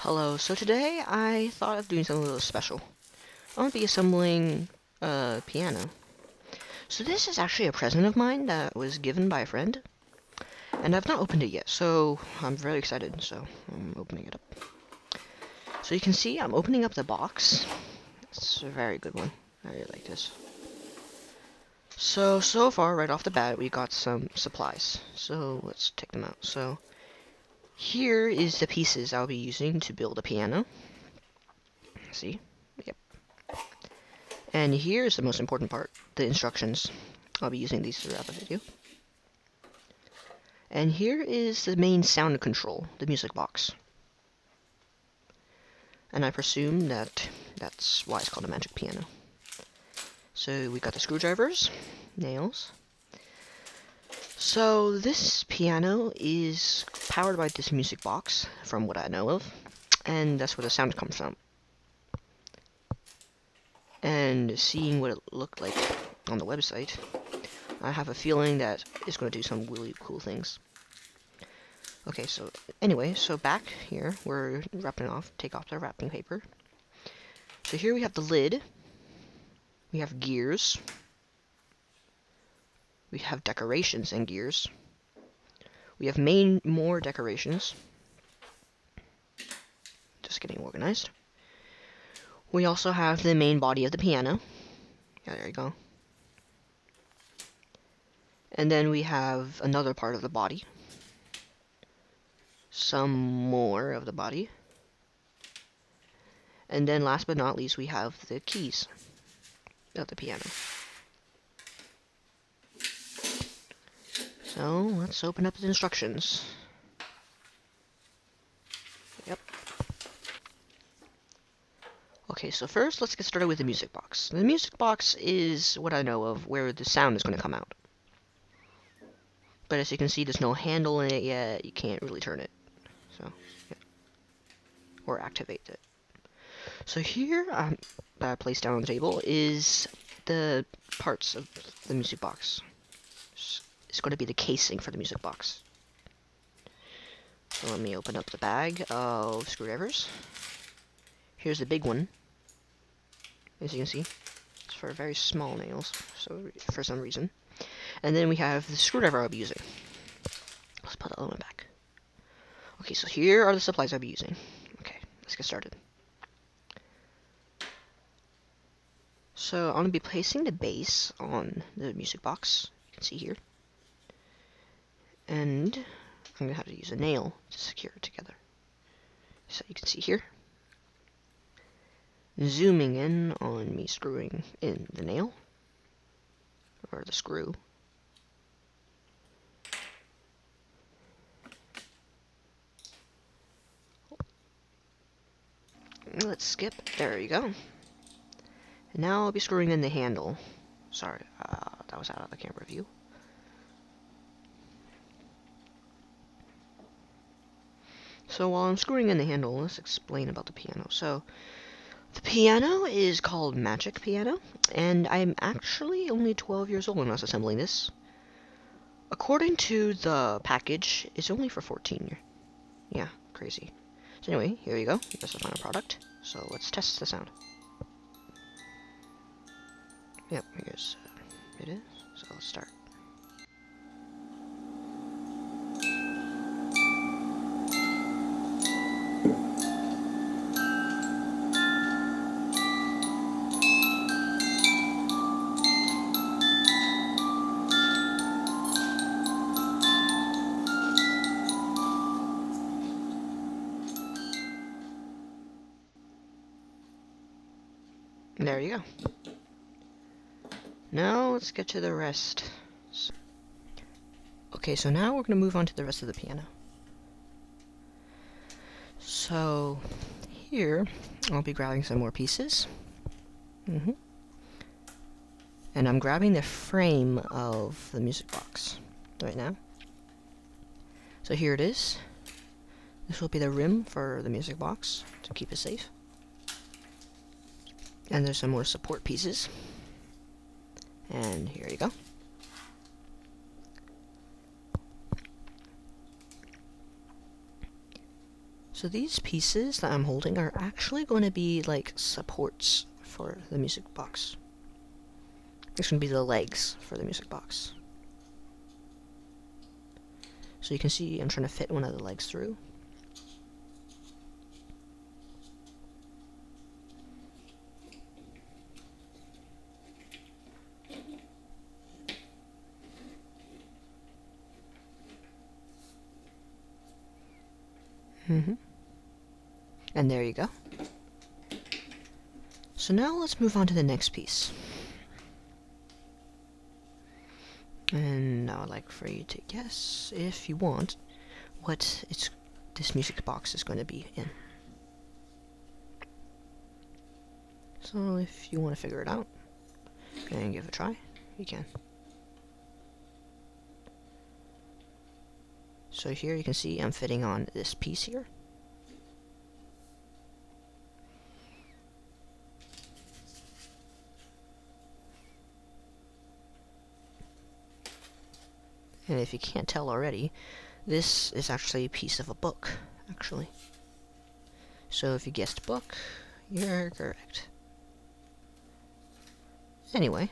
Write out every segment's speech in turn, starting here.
Hello, so today I thought of doing something a little special. I'm going to be assembling a piano. So this is actually a present of mine that was given by a friend, and I've not opened it yet, so I'm very excited, so I'm opening it up. So you can see I'm opening up the box. It's a very good one. I really like this. So far, right off the bat, we got some supplies. So let's take them out. So here is the pieces I'll be using to build a piano. See? Yep. And here's the most important part, the instructions. I'll be using these throughout the video. And here is the main sound control, the music box. And I presume that's why it's called a magic piano. So we got the screwdrivers, nails. So this piano is powered by this music box, from what I know of. And that's where the sound comes from. And seeing what it looked like on the website, I have a feeling that it's going to do some really cool things. Okay, so anyway, so back here, we're take off the wrapping paper. So here we have the lid. We have gears. We have decorations and gears. We have more decorations. Just getting organized. We also have the main body of the piano. Yeah, there you go. And then we have another part of the body. Some more of the body. And then last but not least, we have the keys of the piano. So let's open up the instructions. Yep. Okay, so first let's get started with the music box. The music box is what I know of where the sound is going to come out. But as you can see, there's no handle in it yet. You can't really turn it. So, yeah. Or activate it. So here, that I placed down on the table, is the parts of the music box. It's going to be the casing for the music box. So let me open up the bag of screwdrivers. Here's the big one. As you can see, it's for very small nails, so for some reason. And then we have the screwdriver I'll be using. Let's put that on my back. Okay, so here are the supplies I'll be using. Okay, let's get started. So I'm going to be placing the base on the music box. You can see here. And I'm going to have to use a nail to secure it together. So you can see here. Zooming in on me screwing in the nail. Or the screw. Let's skip. There you go. And now I'll be screwing in the handle. Sorry, that was out of the camera view. So while I'm screwing in the handle, let's explain about the piano. So, the piano is called Magaic Piano, and I'm actually only 12 years old when I was assembling this. According to the package, it's only for 14. Yeah, crazy. So anyway, here you go. That's the final product. So let's test the sound. Yep, here's it is. So let's start. There you go. Now let's get to the rest. Okay, so now we're going to move on to the rest of the piano. So here I'll be grabbing some more pieces. And I'm grabbing the frame of the music box right now. So here it is. This will be the rim for the music box to keep it safe. And there's some more support pieces. And here you go. So these pieces that I'm holding are actually going to be like supports for the music box. This going to be the legs for the music box. So you can see I'm trying to fit one of the legs through. And there you go. So now let's move on to the next piece. And now I'd like for you to guess, if you want, what this music box is going to be in. So if you want to figure it out and give it a try, you can. So here you can see I'm fitting on this piece here. And if you can't tell already, this is actually a piece of a book, actually. So if you guessed book, you're correct. Anyway,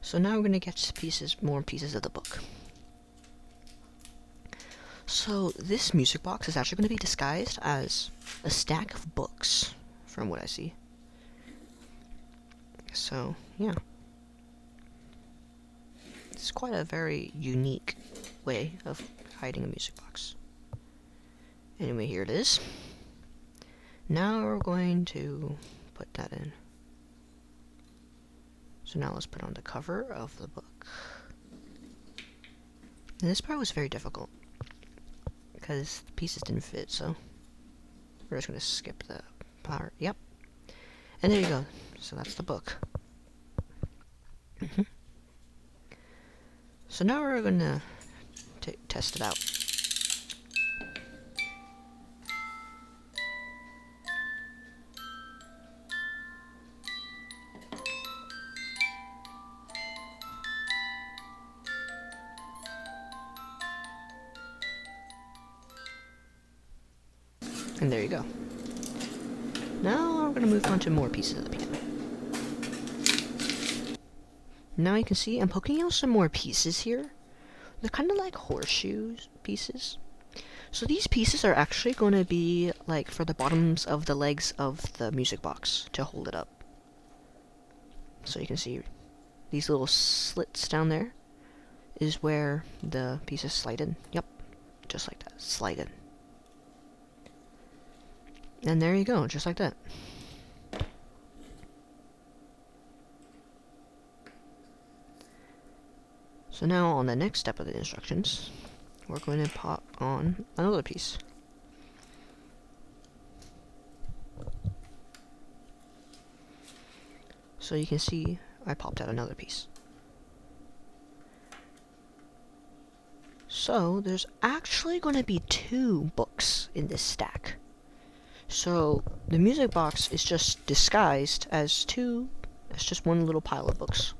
so now we're going to get more pieces of the book. So this music box is actually going to be disguised as a stack of books, from what I see. So, yeah. It's quite a very unique way of hiding a music box. Anyway, here it is. Now we're going to put that in. So now let's put on the cover of the book. And this part was very difficult, because the pieces didn't fit, so we're just going to skip the part. Yep. And there you go. So that's the book. So now we're going to test it out. And there you go. Now we're going to move on to more pieces of the piano. Now you can see I'm poking out some more pieces here. They're kind of like horseshoes pieces. So these pieces are actually going to be like for the bottoms of the legs of the music box to hold it up. So you can see these little slits down there is where the pieces slide in. Yep, just like that, slide in. And there you go, just like that. So now on the next step of the instructions, we're going to pop on another piece. So you can see I popped out another piece. So there's actually going to be 2 books in this stack. So the music box is just disguised as just one little pile of books.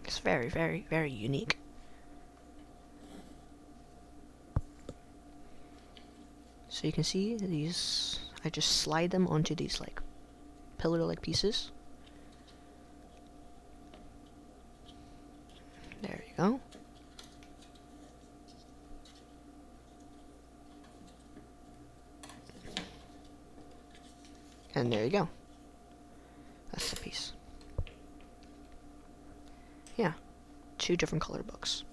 It's very, very, very unique. So you can see these, I just slide them onto these like pillar-like pieces. There you go. And there you go. That's the piece. Yeah, 2 different color books.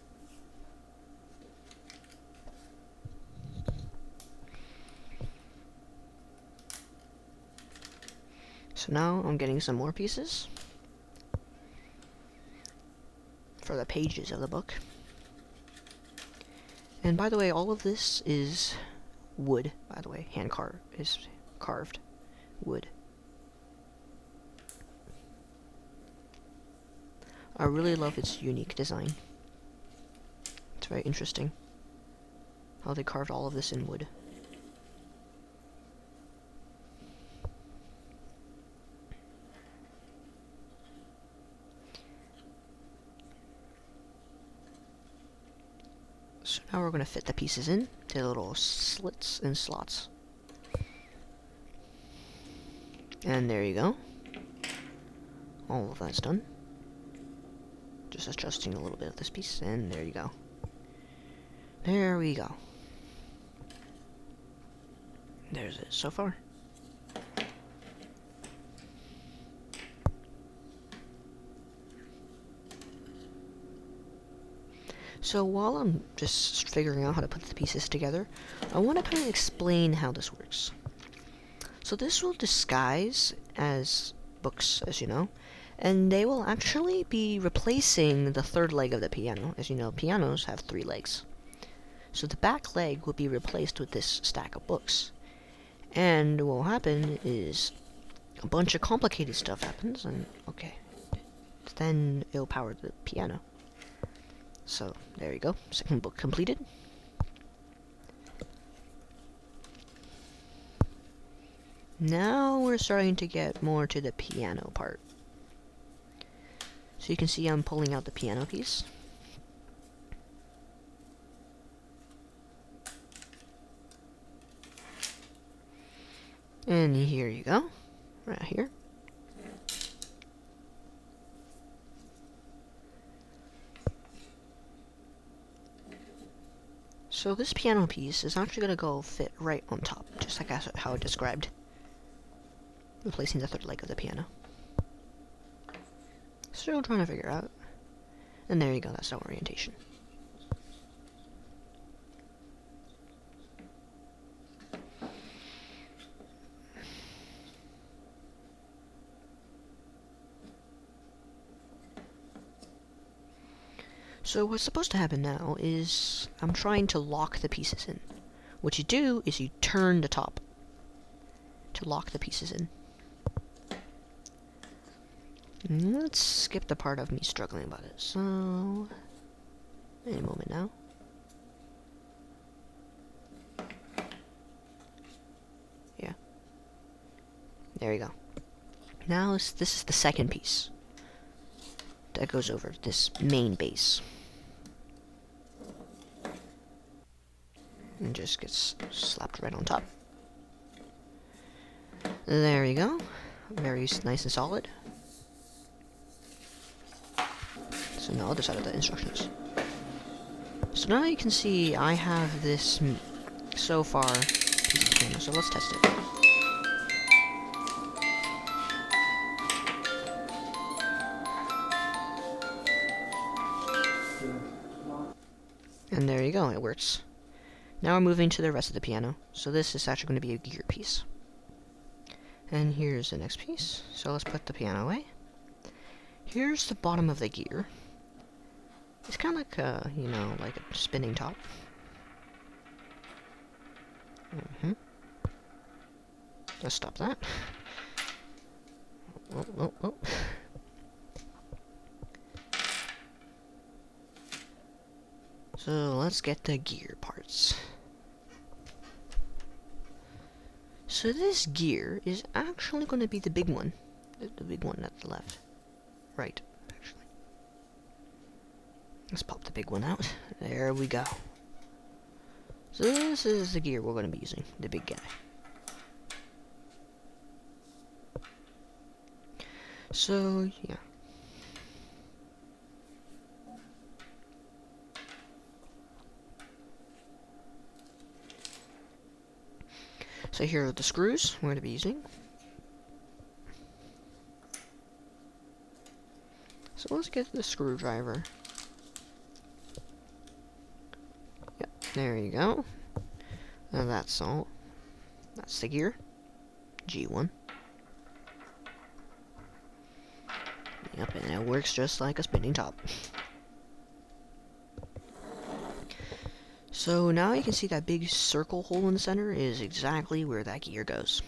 So now I'm getting some more pieces for the pages of the book. And by the way, all of this is wood, by the way. Is carved wood. I really love its unique design. It's very interesting how they carved all of this in wood. So how we're going to fit the pieces in to the little slits and slots. And there you go. All of that's done. Just adjusting a little bit of this piece, and there you go. There we go. There's it so far. So while I'm just figuring out how to put the pieces together, I want to kind of explain how this works. So this will disguise as books, as you know, and they will actually be replacing the third leg of the piano. As you know, pianos have 3 legs. So the back leg will be replaced with this stack of books. And what will happen is a bunch of complicated stuff happens, and okay, then it'll power the piano. So there you go, second book completed. Now we're starting to get more to the piano part. So you can see I'm pulling out the piano piece. And here you go, right here. So this piano piece is actually going to fit right on top, just like how I described, replacing the third leg of the piano. Still trying to figure out. And there you go, that's our orientation. So what's supposed to happen now is I'm trying to lock the pieces in. What you do is you turn the top to lock the pieces in. Let's skip the part of me struggling about it. So, any moment now. Yeah. There you go. Now this is the second piece that goes over this main base. And just gets slapped right on top. There you go. Very nice and solid. So now other side of the instructions. So now you can see I have this so far piece of piano, so let's test it. And there you go, it works. Now we're moving to the rest of the piano. So this is actually going to be a gear piece. And here's the next piece. So let's put the piano away. Here's the bottom of the gear. It's kind of like a, you know, like a spinning top. Let's stop that. Oh. So let's get the gear parts. So this gear is actually going to be the big one. The big one at the left. Right, actually. Let's pop the big one out. There we go. So this is the gear we're going to be using. The big guy. So, yeah. So here are the screws we're going to be using. So let's get the screwdriver. Yep, there you go. And that's all. That's the gear. G1. Yep, and it works just like a spinning top. So now you can see that big circle hole in the center is exactly where that gear goes.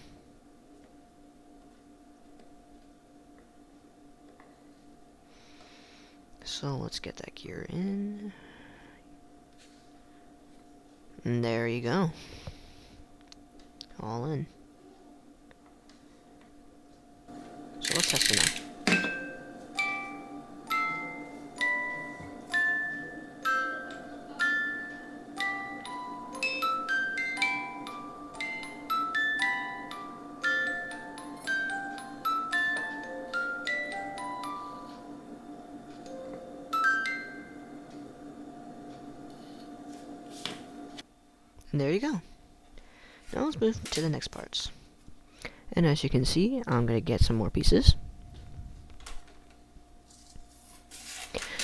So let's get that gear in. And there you go. All in. So let's test it now. And there you go. Now let's move to the next parts. And as you can see, I'm going to get some more pieces.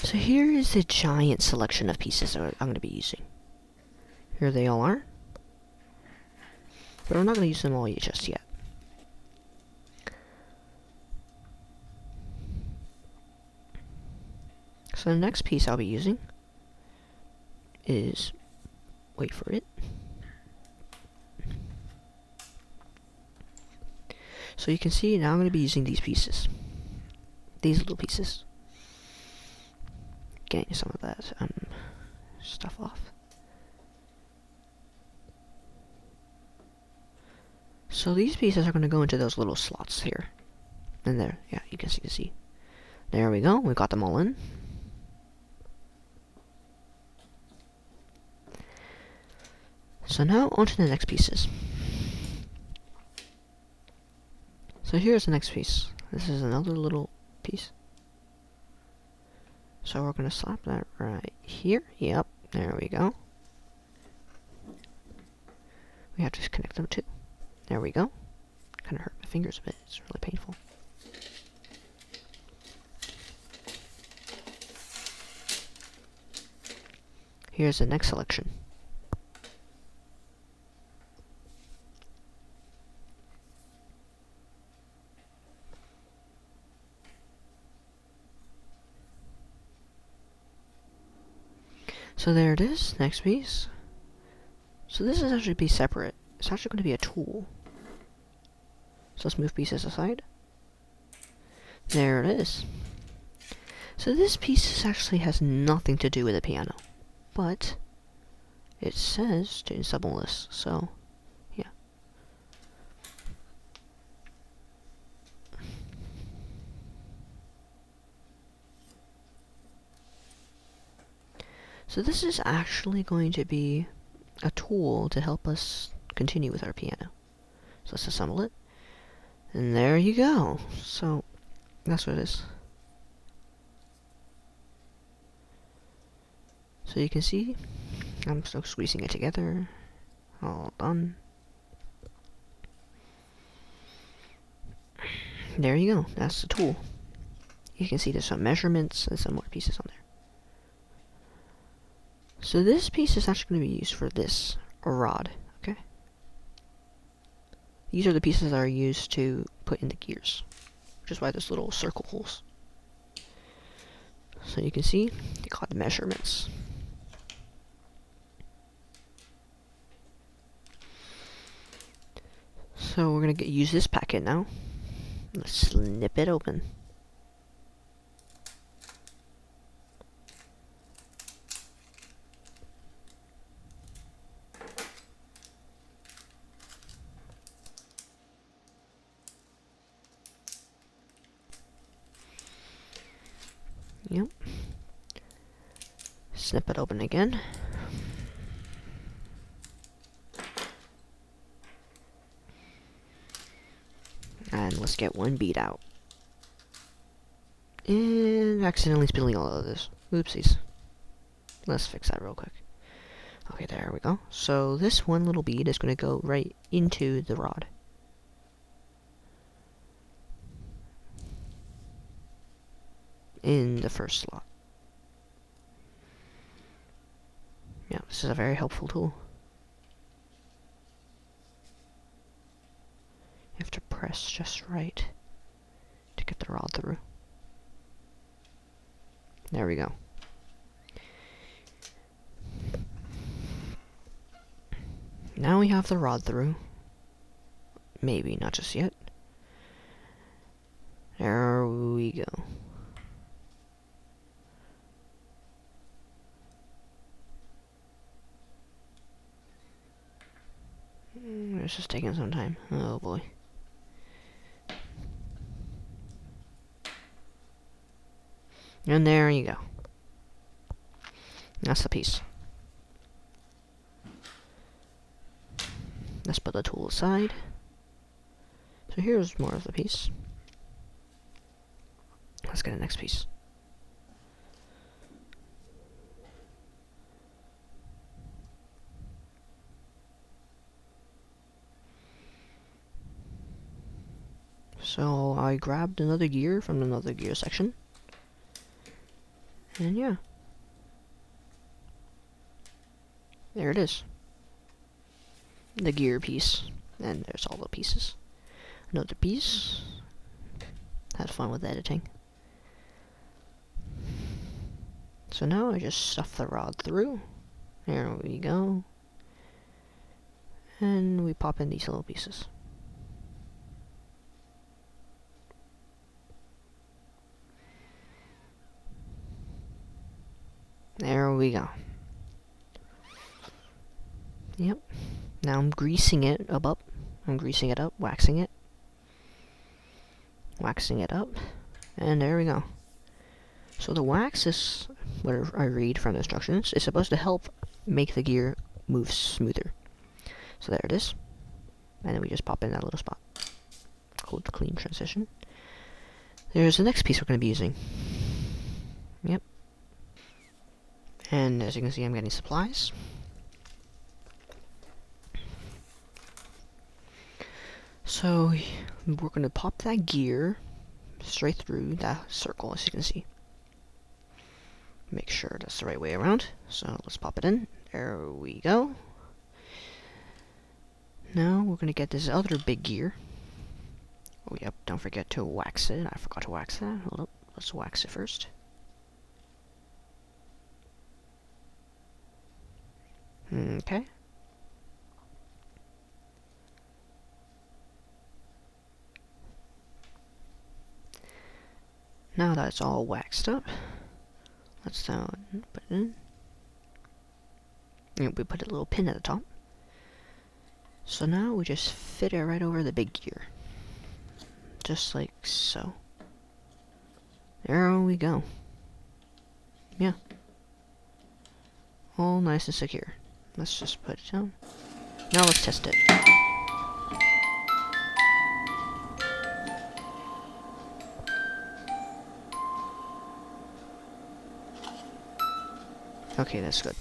So here is the giant selection of pieces that I'm going to be using. Here they all are. But I'm not going to use them all just yet. So the next piece I'll be using is, wait for it. So you can see now I'm going to be using these pieces. These little pieces. Getting some of that stuff off. So these pieces are going to go into those little slots here. And there, yeah, you can see. There we go, we got them all in. So now on to the next pieces. So here's the next piece. This is another little piece. So we're going to slap that right here. Yep, there we go. We have to connect them too. There we go. Kind of hurt my fingers a bit. It's really painful. Here's the next selection. So there it is, next piece. So this is actually be separate. It's actually going to be a tool. So let's move pieces aside. There it is. So this piece actually has nothing to do with the piano. But it says to ensemble this, so yeah. So this is actually going to be a tool to help us continue with our piano. So let's assemble it. And there you go. So that's what it is. So you can see, I'm still squeezing it together. All done. There you go. That's the tool. You can see there's some measurements and some more pieces on there. So this piece is actually going to be used for this rod, okay? These are the pieces that are used to put in the gears, which is why there's little circle holes. So you can see, they got the measurements. So we're going to use this packet now. Let's snip it open. Yep. Snip it open again. And let's get one bead out. And accidentally spilling all of this. Oopsies. Let's fix that real quick. Okay, there we go. So this one little bead is going to go right into the rod. In the first slot. Yeah, this is a very helpful tool. You have to press just right to get the rod through. There we go. Now we have the rod through. Maybe, not just yet. There we go. This is taking some time. Oh boy. And there you go. That's the piece. Let's put the tool aside. So here's more of the piece. Let's get the next piece. So I grabbed another gear from another gear section. And yeah. There it is. The gear piece. And there's all the pieces. Another piece. Had fun with editing. So now I just stuff the rod through. There we go. And we pop in these little pieces. There we go. Yep. Now I'm greasing it up. I'm greasing it up, waxing it. Waxing it up. And there we go. So the wax is, what I read from the instructions, is supposed to help make the gear move smoother. So there it is. And then we just pop in that little spot. Hold the clean transition. There's the next piece we're going to be using. Yep. And as you can see, I'm getting supplies. So we're going to pop that gear straight through that circle, as you can see. Make sure that's the right way around. So let's pop it in. There we go. Now we're going to get this other big gear. Oh yep, don't forget to wax it. I forgot to wax that. Hold up, let's wax it first. Okay. Now that it's all waxed up, let's put it in. And we put a little pin at the top. So now we just fit it right over the big gear. Just like so. There we go. Yeah. All nice and secure. Let's just put it down. Now let's test it. Okay, that's good.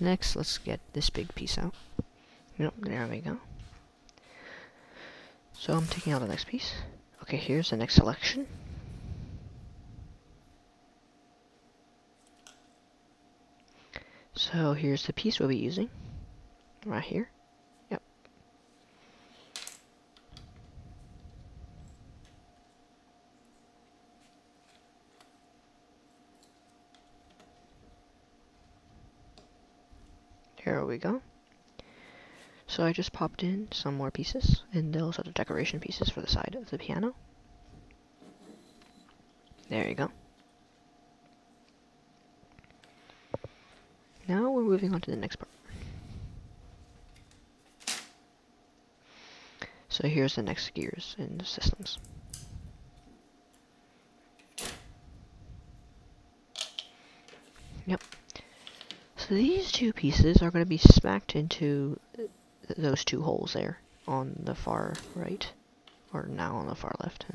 Next, let's get this big piece out. Yep, there we go. So I'm taking out the next piece. Okay, here's the next selection. So here's the piece we'll be using. Right here. Yep. Here we go. So I just popped in some more pieces, and those are the decoration pieces for the side of the piano. There you go. Now we're moving on to the next part. So here's the next gears in the systems. Yep. So these two pieces are going to be smacked into those two holes there on the far right, or now on the far left.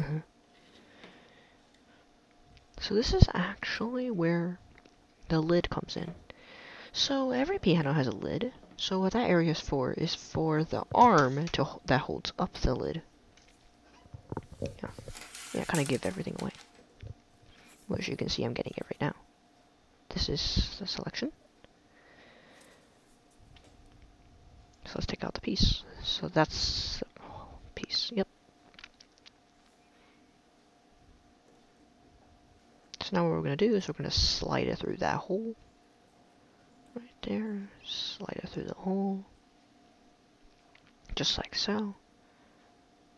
So this is actually where the lid comes in. So every piano has a lid. So what that area is for the arm that holds up the lid. Yeah, kind of give everything away. Well, as you can see, I'm getting it right now. This is the selection. So let's take out the piece. So that's the piece. Yep. So now what we're going to do is we're going to slide it through that hole. Right there. Slide it through the hole. Just like so.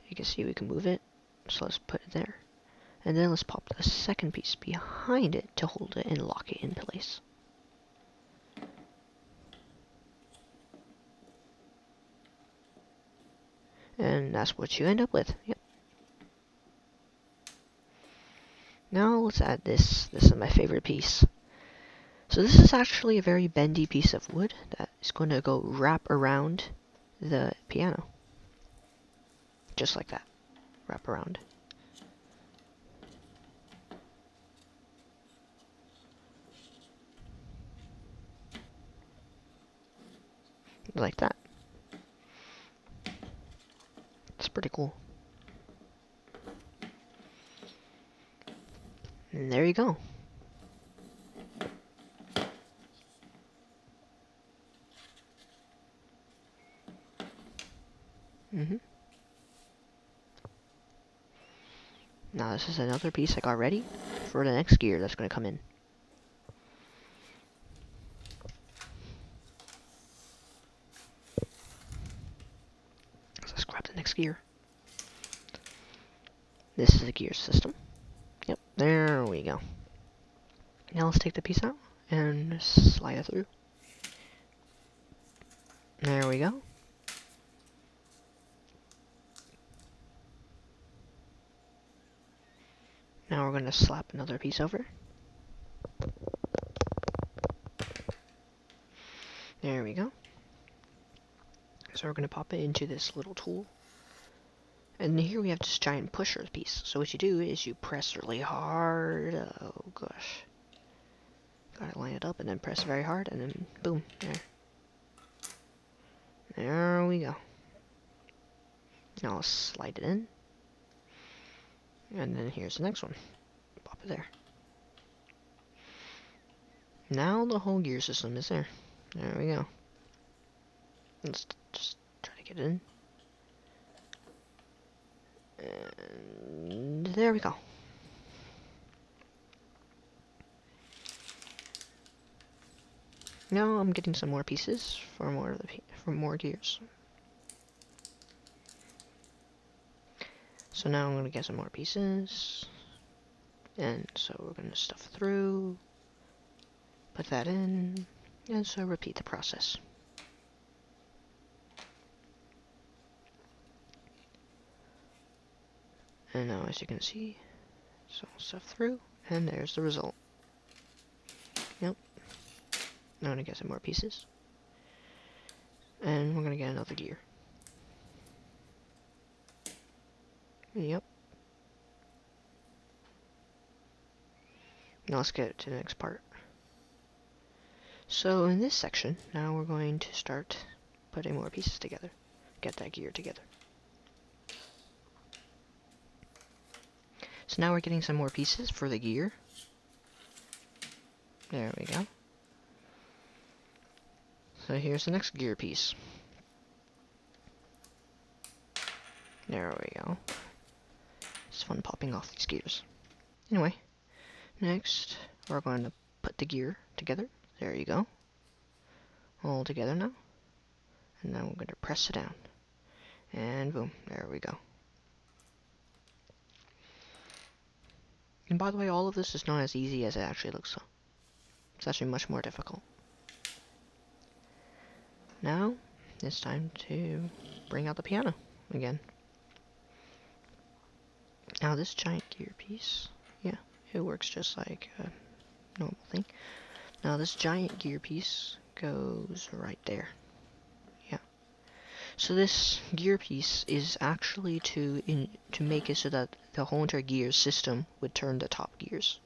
You can see we can move it. So let's put it there. And then let's pop the second piece behind it to hold it and lock it in place. And that's what you end up with. Yep. Now let's add this. This is my favorite piece. So this is actually a very bendy piece of wood that is going to go wrap around the piano. Just like that. Wrap around. Like that. It's pretty cool. And there you go. Now this is another piece I got ready for the next gear that's going to come in. So let's grab the next gear. This is the gear system. Yep, there we go. Now let's take the piece out and slide it through. There we go. Now we're going to slap another piece over. There we go. So we're going to pop it into this little tool. And here we have this giant pusher piece. So what you do is you press really hard. Oh gosh. Gotta line it up and then press very hard and then boom, there. There we go. Now I'll slide it in. And then here's the next one. Pop it there. Now the whole gear system is there. There we go. Let's just try to get it in. And there we go. Now I'm getting some more pieces for more gears. So now I'm going to get some more pieces. And so we're going to stuff through. Put that in. And so repeat the process. And now as you can see, so stuff through. And there's the result. Yep. Now I'm going to get some more pieces. And we're going to get another gear. Yep. Now let's get to the next part. So in this section, now we're going to start putting more pieces together. Get that gear together. So now we're getting some more pieces for the gear. There we go. So here's the next gear piece. There we go. It's fun popping off these gears. Anyway, next we're going to put the gear together. There you go. All together now. And then we're going to press it down. And boom, there we go. And by the way, all of this is not as easy as it actually looks. So it's actually much more difficult. Now, it's time to bring out the piano again. Now this giant gear piece, yeah, it works just like a normal thing. Now this giant gear piece goes right there. Yeah. So this gear piece is actually to make it so that the whole entire gear system would turn the top gears.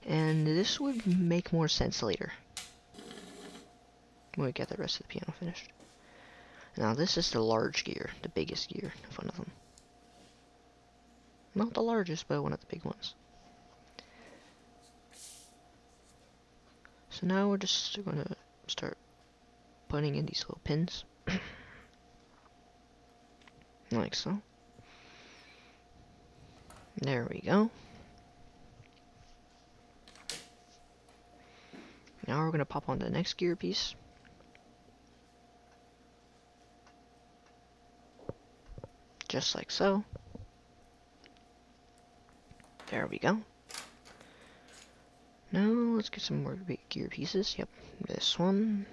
And this would make more sense later, when we get the rest of the piano finished. Now this is the large gear, the biggest gear of one of them. Not the largest, but one of the big ones. So now we're just going to start putting in these little pins. Like so. There we go. Now we're going to pop on the next gear piece. Just like so. There we go. Now let's get some more big gear pieces. Yep, this one.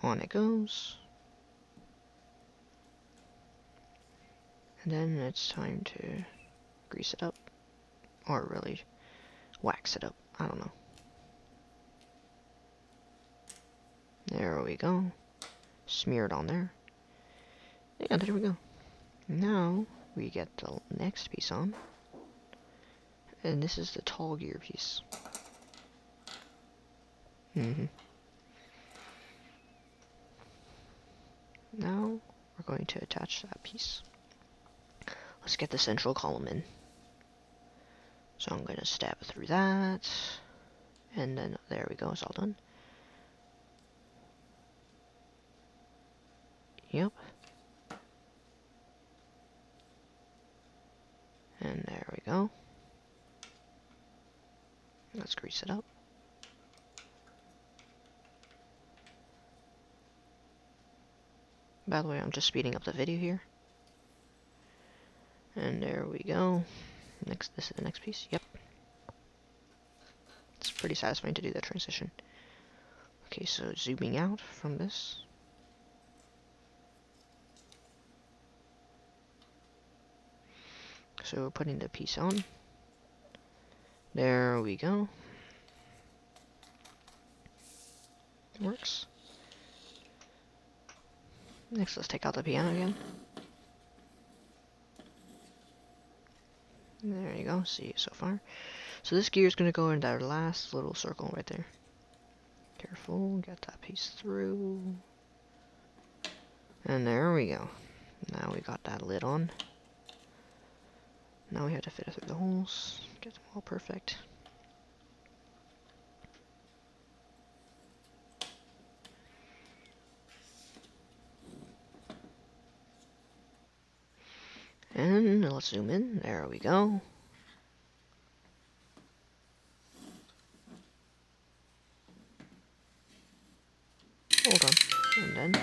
On it goes. And then it's time to grease it up. Or really wax it up. I don't know. There we go. Smear it on there. Yeah, there we go. Now we get the next piece on. And this is the tall gear piece. Now we're going to attach that piece. let's get the central column in. So I'm going to stab through that, and then there we go, it's all done. Yep. And there we go. Let's grease it up. By the way, I'm just speeding up the video here. And there we go. Next, this is the next piece. Yep. It's pretty satisfying to do that transition. Okay, so zooming out from this. So we're putting the piece on. There we go. Works. Next, let's take out the piano again. There you go. See it so far. So this gear is going to go in that last little circle right there. Careful, get that piece through. And there we go. Now we got that lid on. Now we have to fit it through the holes. Get them all perfect. And let's zoom in. There we go. Hold on. And then,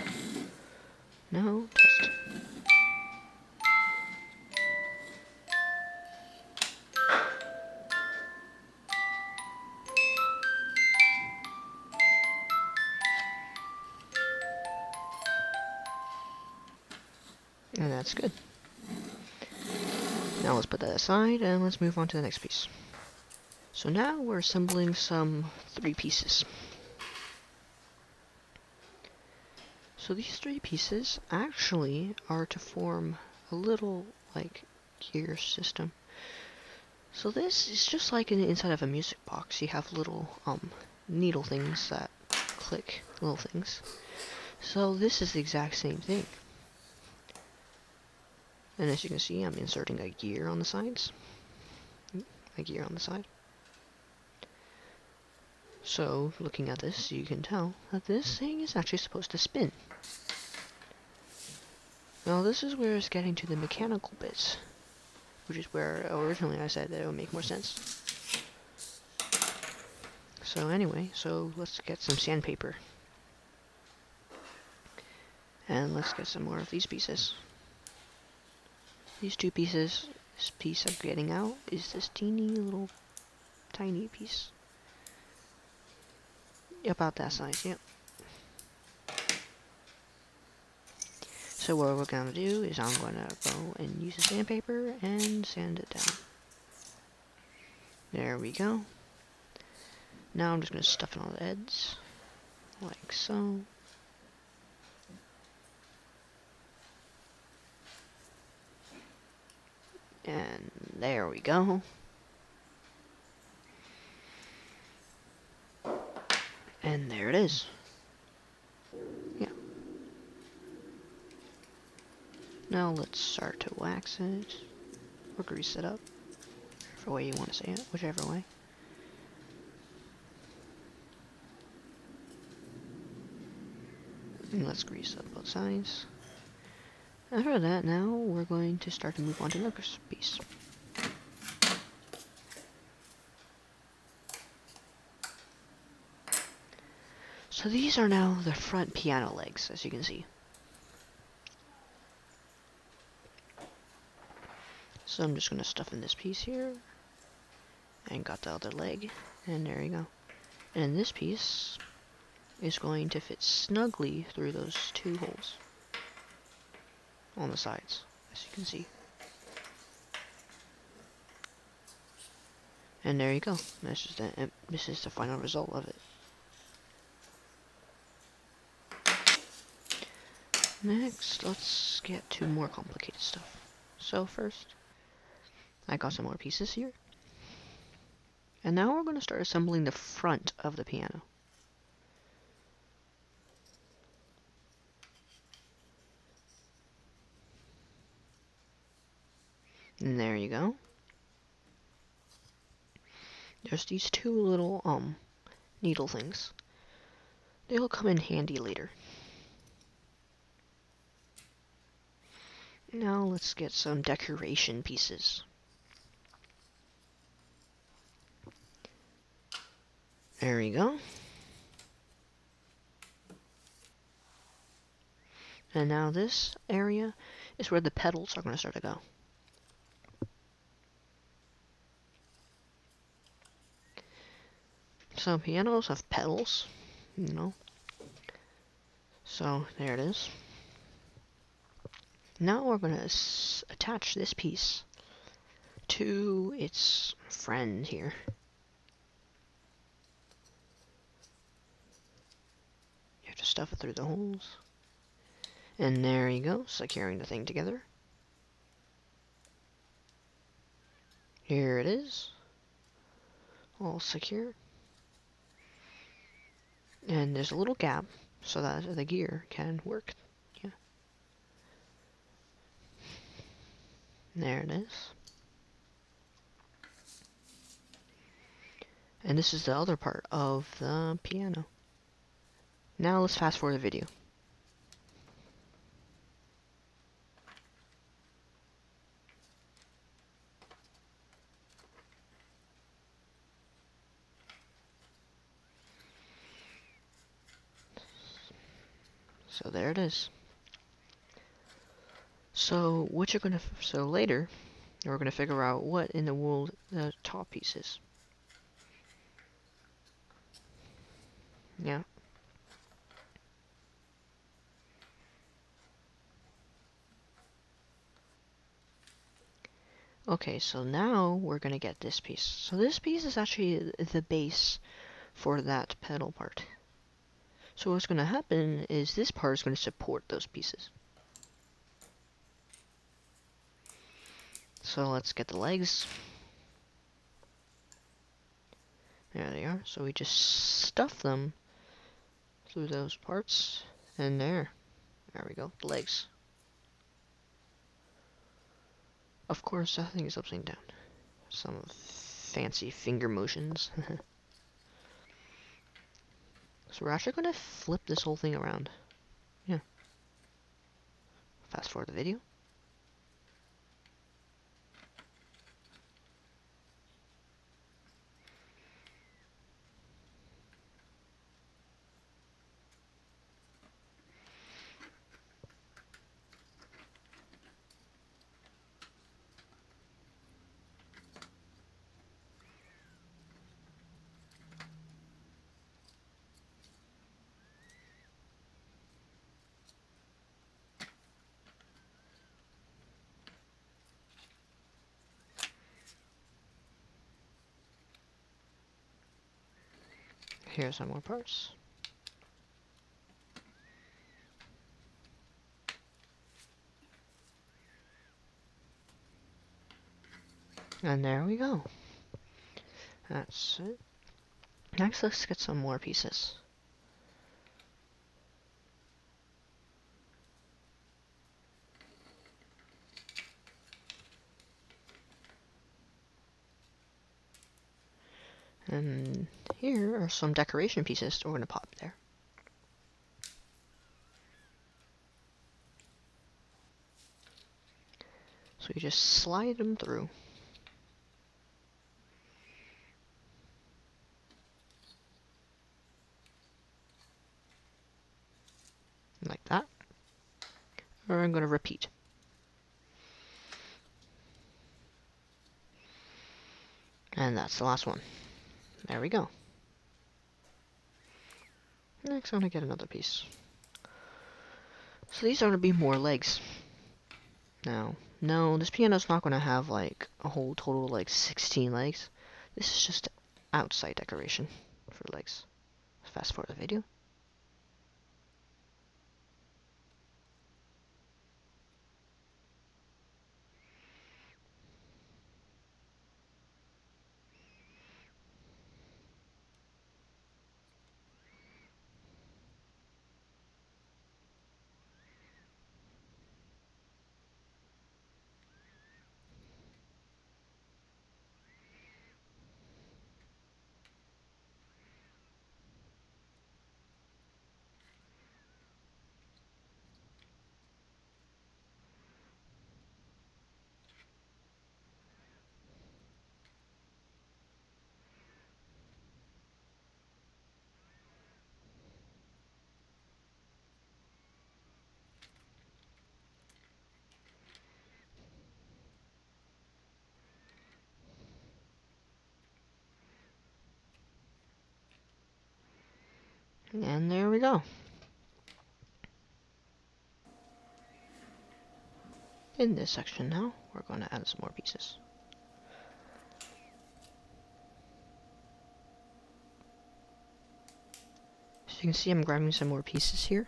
now, test. And that's good. Now let's put that aside and let's move on to the next piece. So now we're assembling some 3 pieces. So these 3 pieces actually are to form a little, like, gear system. So this is just like in the inside of a music box. You have little needle things that click, little things. So this is the exact same thing. And as you can see, I'm inserting a gear on the sides. A gear on the side. So, looking at this, you can tell that this thing is actually supposed to spin. Now this is where it's getting to the mechanical bits, which is where originally I said that it would make more sense. So anyway, so let's get some sandpaper. And let's get some more of these pieces. These 2 pieces, this piece I'm getting out is this teeny little tiny piece. About that size, yep. So what we're gonna do is I'm gonna go and use the sandpaper and sand it down. There we go. Now I'm just gonna stuff it on the edges, like so. And there we go. And there it is. Yeah. Now let's start to wax it, or grease it up, whichever way you want to say it, whichever way. And let's grease up both sides. After that, now we're going to start to move on to the next piece. So these are now the front piano legs, as you can see. So I'm just going to stuff in this piece here, and got the other leg, and there you go. And this piece is going to fit snugly through those 2 holes on the sides, as you can see. And there you go. This is the final result of it. Next, let's get to more complicated stuff. So first, I got some more pieces here. And now we're going to start assembling the front of the piano. And there you go. There's these two little needle things. They'll come in handy later. Now let's get some decoration pieces. There you go. And now this area is where the pedals are going to start to go. So pianos have pedals, you know. So there it is. Now we're going to attach this piece to its friend here. You have to stuff it through the holes. And there you go, securing the thing together. Here it is, all secure. And there's a little gap so that the gear can work. Yeah. There it is. And this is the other part of the piano. Now let's fast forward the video. So there it is. So what you're gonna, so later, we're gonna figure out what in the world the top piece is. Yeah. Okay, so now we're gonna get this piece. So this piece is actually the base for that pedal part. So what's gonna happen is this part is gonna support those pieces. So let's get the legs. There they are. So we just stuff them through those parts, and there we go, the legs. Of course, that thing is upside down. Some fancy finger motions. So we're actually going to flip this whole thing around. Yeah. Fast forward the video. Here's some more parts. And there we go. That's it. Next, let's get some more pieces. And here are some decoration pieces that we're going to pop there. So you just slide them through. Like that. Or I'm going to repeat. And that's the last one. There we go. Next, I'm going to get another piece. So these are going to be more legs. Now, no, this piano's not going to have like a whole total like 16 legs. This is just outside decoration for legs. Fast forward the video. And there we go. In this section now, we're going to add some more pieces. So you can see I'm grabbing some more pieces here.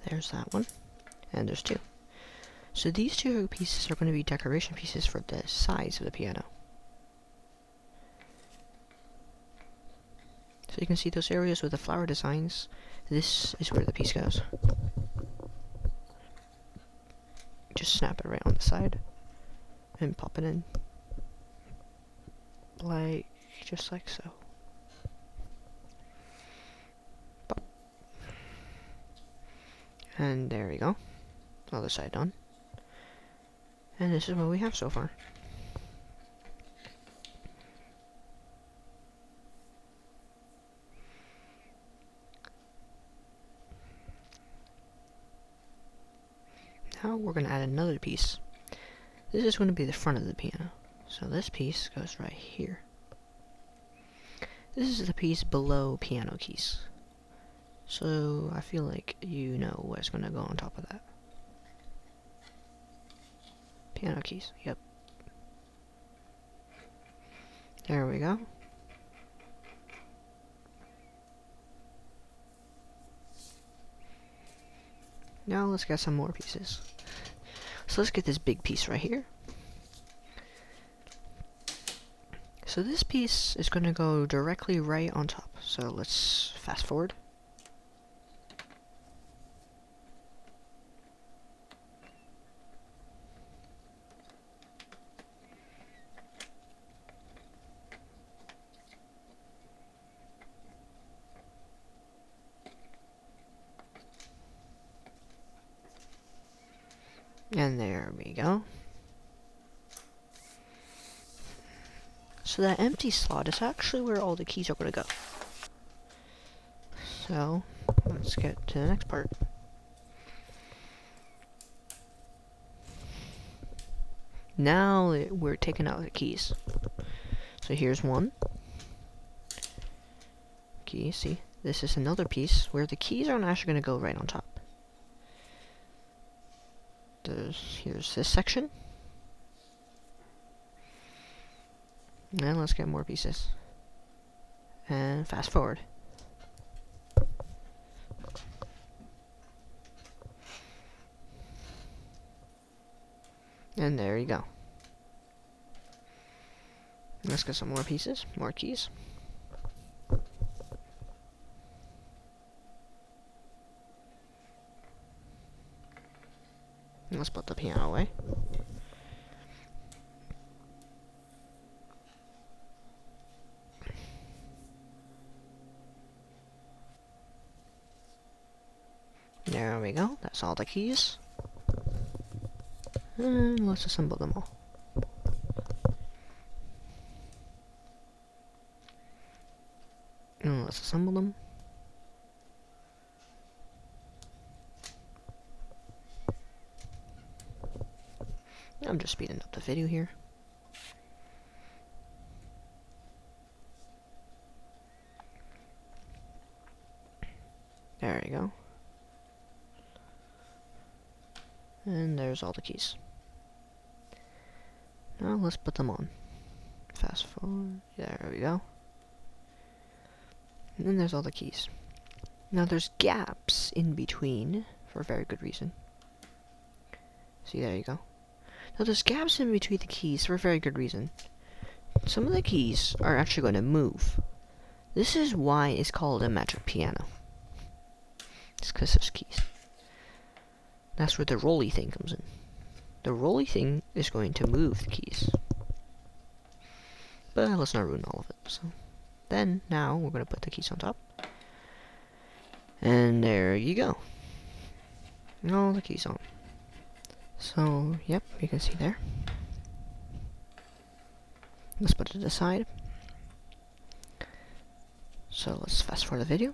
There's that one, and there's two. So these two pieces are going to be decoration pieces for the sides of the piano. So you can see those areas with the flower designs. This is where the piece goes. Just snap it right on the side and pop it in. Just like so. Pop. And there we go. Other side done. And this is what we have so far. Now we're going to add another piece. This is going to be the front of the piano. So this piece goes right here. This is the piece below piano keys. So I feel like you know what's going to go on top of that. Piano keys, yep. There we go. Now let's get some more pieces. So let's get this big piece right here. So this piece is going to go directly right on top. So let's fast forward. And there we go. So that empty slot is actually where all the keys are going to go. So let's get to the next part. Now we're taking out the keys. So here's one key. See, this is another piece where the keys aren't actually going to go right on top. Here's this section. And let's get more pieces. And fast forward. And there you go. Let's get some more pieces, more keys. Let's put the piano away. There we go, that's all the keys. And let's assemble them all. And let's assemble them. I'm just speeding up the video here. There we go. And there's all the keys. Now let's put them on. Fast forward. There we go. And then there's all the keys. Now there's gaps in between for a very good reason. See, there you go. Now there's gaps in between the keys for a very good reason. Some of the keys are actually going to move. This is why it's called a magic piano. It's because there's keys. That's where the rolly thing comes in. The rolly thing is going to move the keys. But let's not ruin all of it. So then, now, we're going to put the keys on top. And there you go. All the keys on. So, yep, you can see there. Let's put it aside. So let's fast forward the video.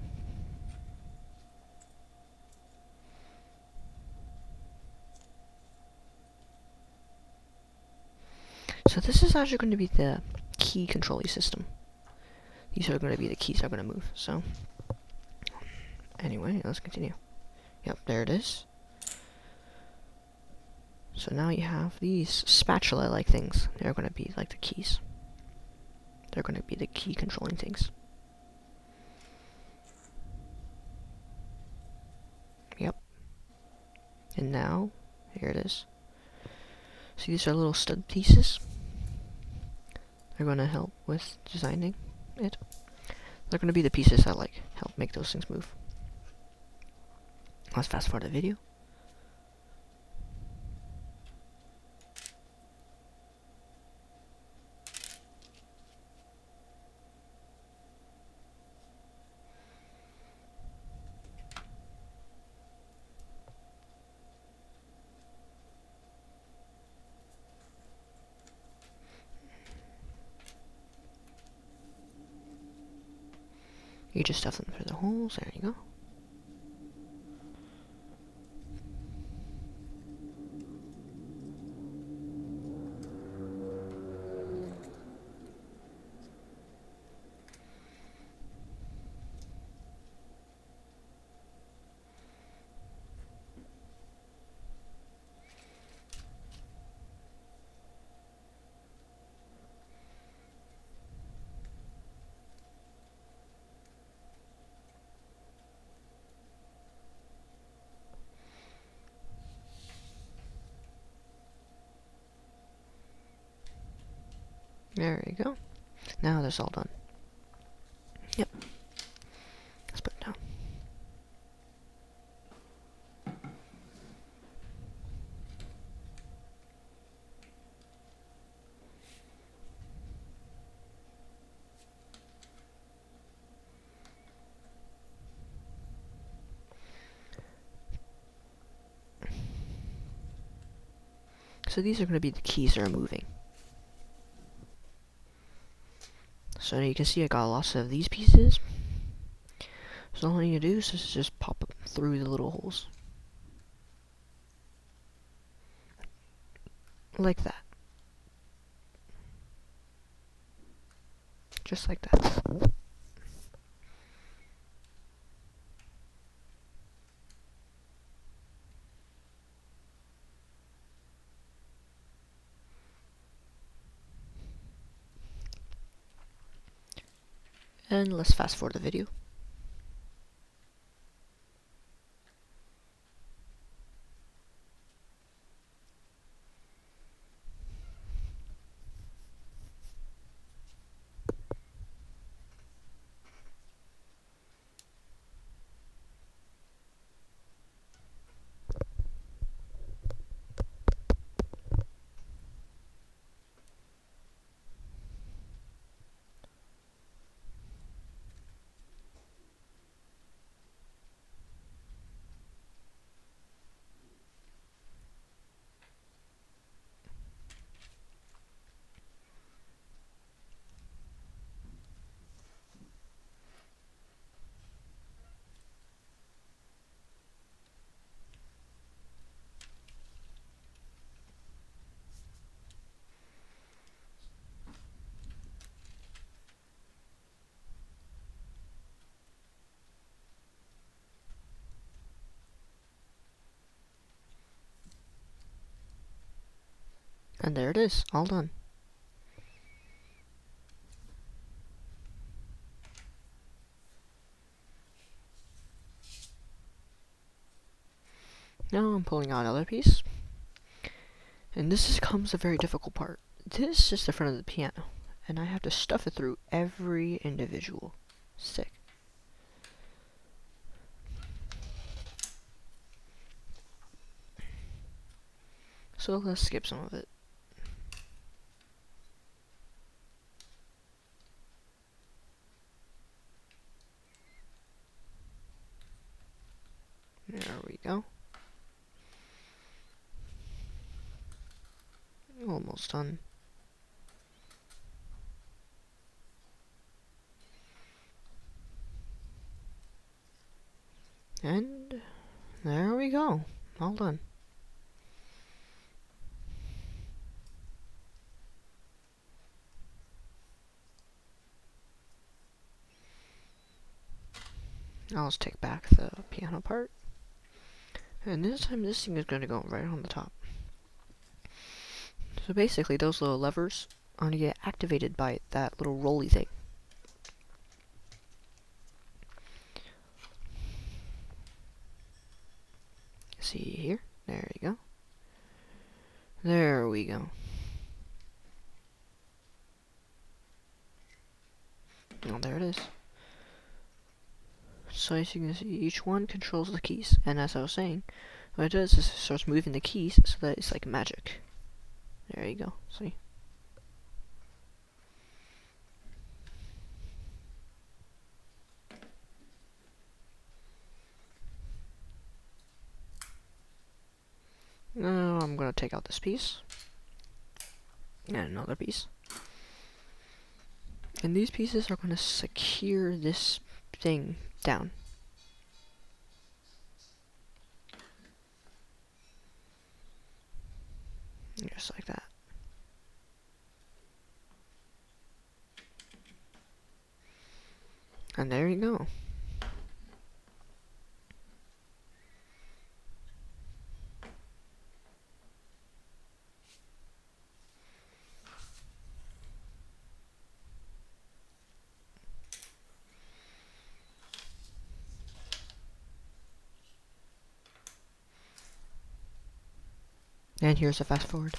So this is actually going to be the key controlling system. These are going to be the keys that are going to move. So Anyway, let's continue. Yep, there it is. So now you have these spatula-like things. They're going to be like the keys. They're going to be the key controlling things. Yep. And now, here it is. See, these are little stud pieces. They're going to help with designing it. They're going to be the pieces that like help make those things move. Let's fast forward the video. You just stuff them through the holes. There you go. There you go. Now that's all done. Yep. Let's put it down. So these are going to be the keys that are moving. So you can see I got lots of these pieces. So all I need to do is just pop up through the little holes. Like that. Just like that. And let's fast forward the video. And there it is, all done. Now I'm pulling out another piece. And this comes a very difficult part. This is the front of the piano. And I have to stuff it through every individual stick. So let's skip some of it. There we go. Almost done. And there we go. All done. Now let's take back the piano part. And this time this thing is going to go right on the top. So basically those little levers are going to get activated by that little rolly thing. See here? There you go. There we go. Oh, there it is. So as you can see, each one controls the keys. And as I was saying, what it does is it starts moving the keys so that it's like magic. There you go. See? Now I'm going to take out this piece. And another piece. And these pieces are going to secure this thing down. Just like that. And there you go. And here's a fast forward.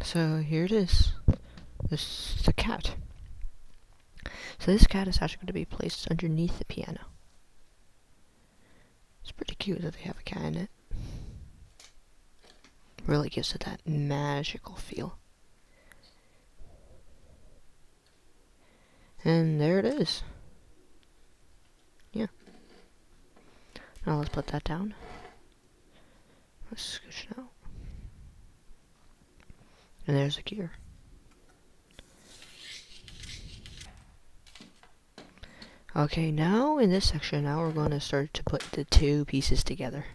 So here it is. This is the cat. So this cat is actually going to be placed underneath the piano. It's pretty cute that they have a cat in it. Really gives it that magical feel. And there it is. Yeah. Now let's put that down. Let's scooch it out. And there's a gear. Okay, now in this section, now we're going to start to put the two pieces together.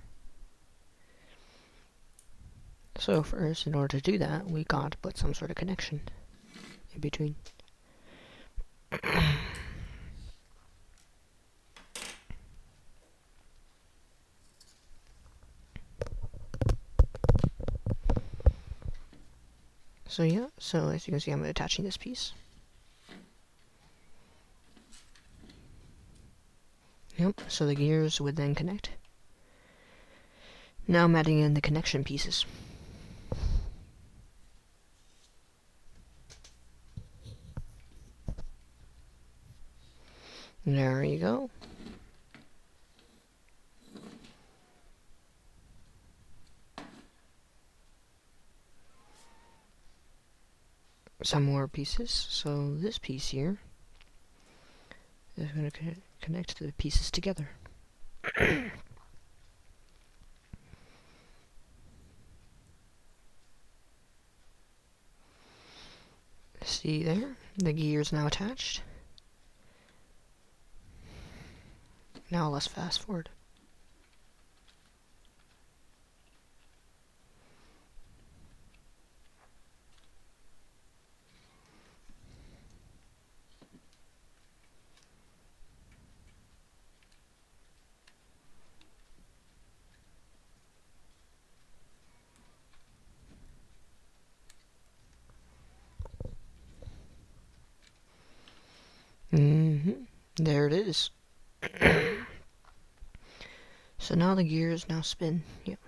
So first, in order to do that, we got to put some sort of connection in between. So yeah, so as you can see, I'm attaching this piece. Yep, so the gears would then connect. Now I'm adding in the connection pieces. There you go. Some more pieces. So this piece here is going to connect the pieces together. See there? The gear is now attached. Now let's fast forward. There it is. So now the gears now spin. Yep.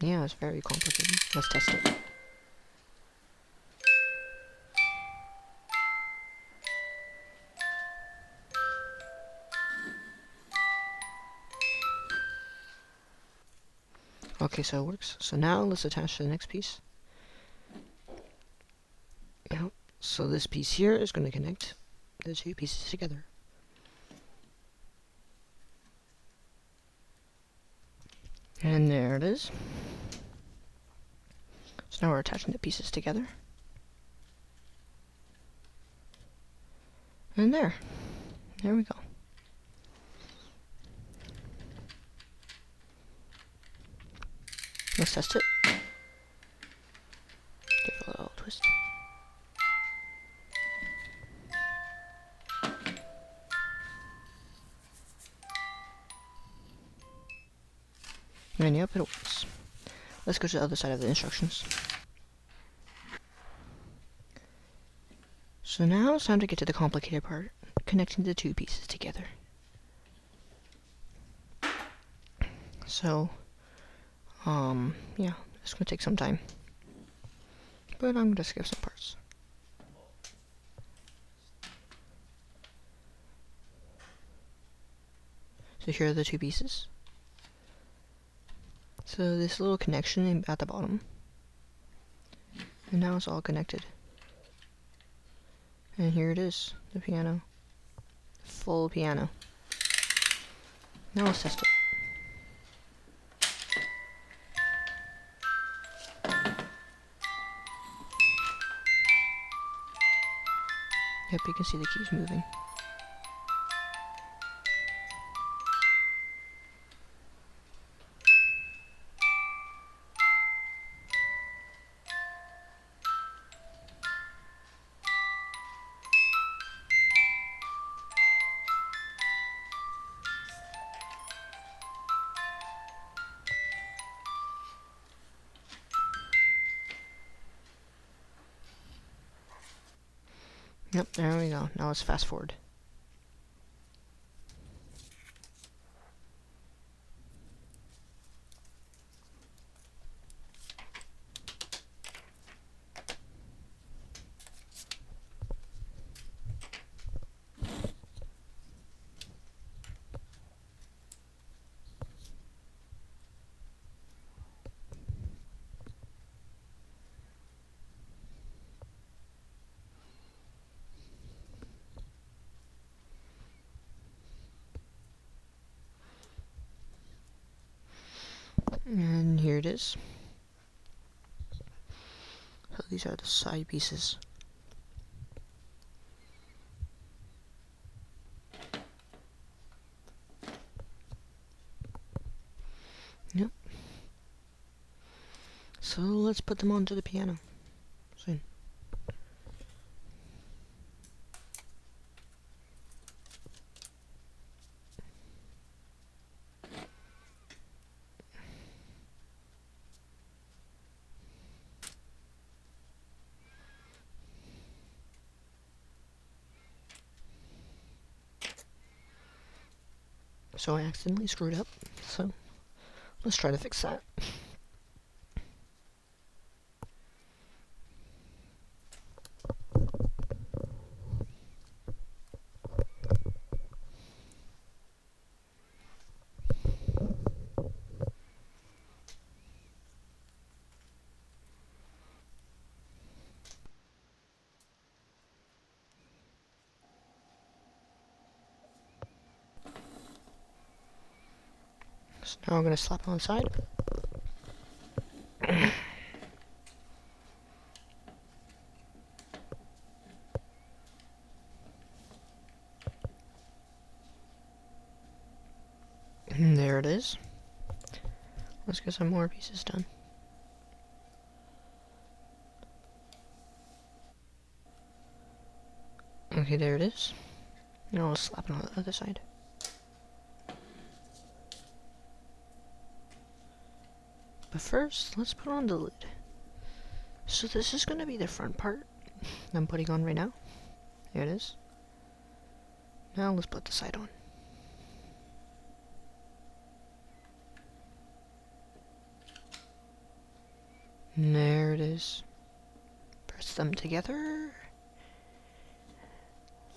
Yeah, it's very complicated. Let's test it. Okay, so it works. So now let's attach to the next piece. Yep. So this piece here is going to connect the two pieces together. And there it is. So now we're attaching the pieces together. And there we go. Let's test it. Give it a little twist. And yep, it works. Let's go to the other side of the instructions. So now it's time to get to the complicated part, connecting the two pieces together. So, yeah, it's gonna take some time. But I'm gonna skip some parts. So here are the two pieces. So this little connection at the bottom. And now it's all connected. And here it is, the piano. Full piano. Now let's test it. Yep, you can see the keys moving. Yep, there we go. Now let's fast forward. And here it is. So these are the side pieces. Yep. So let's put them onto the piano soon. So I accidentally screwed up, so let's try to fix that. So now I'm going to slap it on the side. And there it is. Let's get some more pieces done. Okay, there it is. Now I'll slap it on the other side. But first, let's put on the lid. So this is going to be the front part I'm putting on right now. There it is. Now let's put the side on. And there it is. Press them together.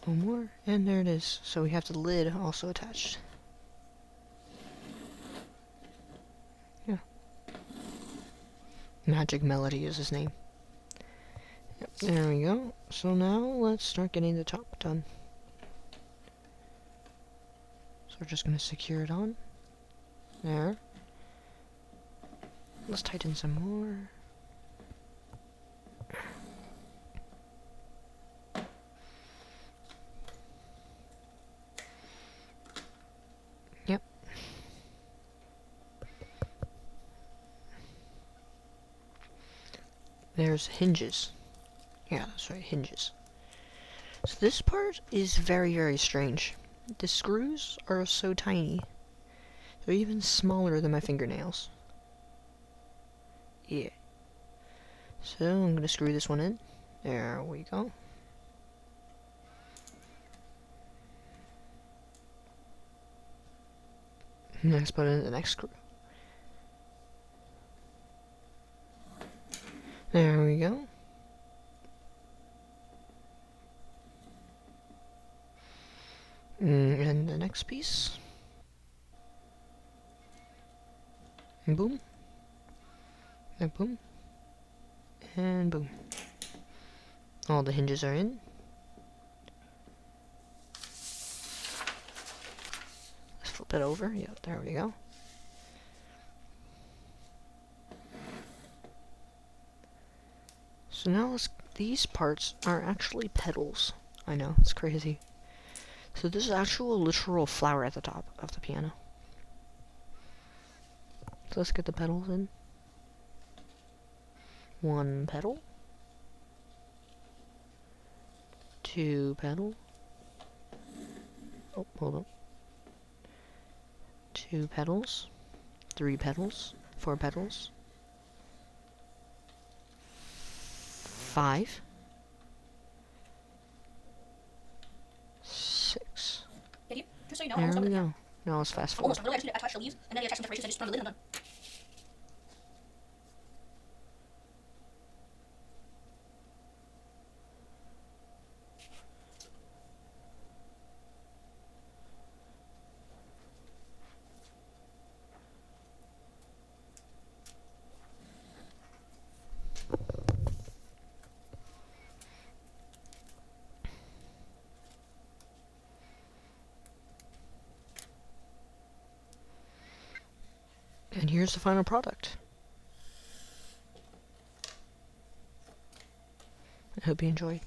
One more, and there it is. So we have the lid also attached. Yeah. Magic Melody is his name. Yep, there we go. So now let's start getting the top done. So we're just going to secure it on. There. Let's tighten some more. Yep. There's hinges. Yeah, that's right, hinges. So this part is very, very strange. The screws are so tiny. They're even smaller than my fingernails. Yeah. So I'm gonna screw this one in. There we go. Next, put in the next screw. There we go. And the next piece. And boom. And boom. And boom. All the hinges are in. Let's flip it over. Yep, there we go. So now these parts are actually pedals. I know, it's crazy. So this is actual literal flower at the top of the piano. So let's get the pedals in. One pedal. Two pedal. Oh, hold on. Two pedals. Three pedals. Four pedals. 5. 6. Just so you know, There we go. Now let's fast forward. almost done. Really, I just need to attach the leaves, and then I attach some decorations, I just put on the lid and I'm done. And here's the final product. I hope you enjoyed.